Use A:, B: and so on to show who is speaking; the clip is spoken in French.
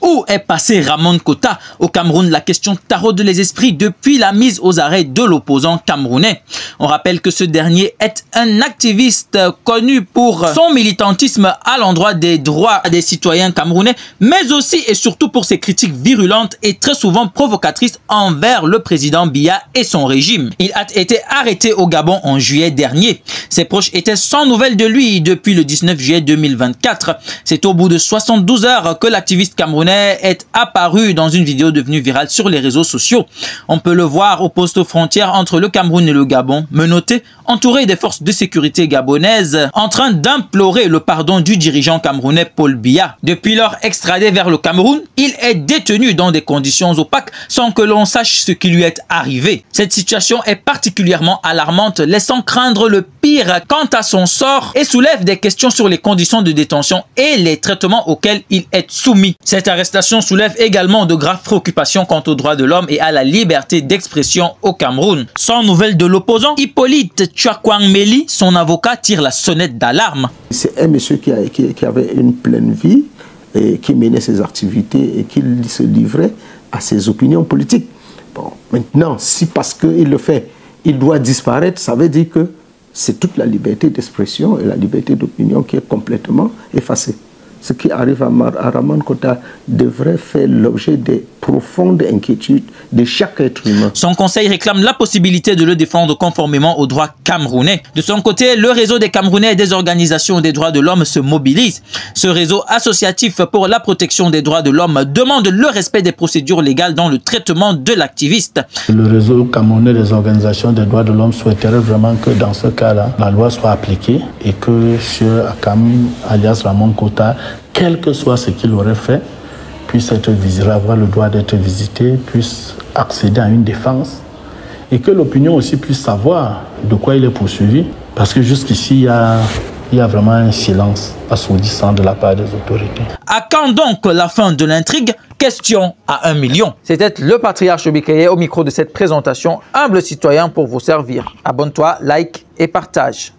A: Où est passé Ramon Kota? Au Cameroun, la question taraude les esprits depuis la mise aux arrêts de l'opposant camerounais. On rappelle que ce dernier est un activiste connu pour son militantisme à l'endroit des droits des citoyens camerounais, mais aussi et surtout pour ses critiques virulentes et très souvent provocatrices envers le président Biya et son régime. Il a été arrêté au Gabon en juillet dernier. Ses proches étaient sans nouvelles de lui depuis le 19 juillet 2024. C'est au bout de 72 heures que l'activiste camerounais est apparu dans une vidéo devenue virale sur les réseaux sociaux. On peut le voir au poste frontière entre le Cameroun et le Gabon, menotté, entouré des forces de sécurité gabonaises, en train d'implorer le pardon du dirigeant camerounais Paul Biya. Depuis lors extradé vers le Cameroun, il est détenu dans des conditions opaques sans que l'on sache ce qui lui est arrivé. Cette situation est particulièrement alarmante, laissant craindre le pire quant à son sort et soulève des questions sur les conditions de détention et les traitements auxquels il est soumis. Cette arrestation soulève également de graves préoccupations quant aux droits de l'homme et à la liberté d'expression au Cameroun. Sans nouvelles de l'opposant, Hippolyte Tchakwangmeli, son avocat, tire la sonnette d'alarme.
B: C'est un monsieur qui avait une pleine vie et qui menait ses activités et qui se livrait à ses opinions politiques. Bon, maintenant, si parce qu'il le fait, il doit disparaître, ça veut dire que c'est toute la liberté d'expression et la liberté d'opinion qui est complètement effacée. Ce qui arrive à Ramon Kota devrait faire l'objet des profondes inquiétudes de chaque être humain.
A: Son conseil réclame la possibilité de le défendre conformément aux droits camerounais. De son côté, le réseau des Camerounais et des organisations des droits de l'homme se mobilise. Ce réseau associatif pour la protection des droits de l'homme demande le respect des procédures légales dans le traitement de l'activiste.
C: Le réseau camerounais des organisations des droits de l'homme souhaiterait vraiment que dans ce cas-là, la loi soit appliquée et que M. Akam, alias Ramon Kota, quel que soit ce qu'il aurait fait, puisse être visité, avoir le droit d'être visité, puisse accéder à une défense et que l'opinion aussi puisse savoir de quoi il est poursuivi. Parce que jusqu'ici, il y a vraiment un silence assourdissant de la part des autorités.
A: À quand donc la fin de l'intrigue? Question à 1 million. C'était le patriarche Bikaye au micro de cette présentation. Humble citoyen pour vous servir. Abonne-toi, like et partage.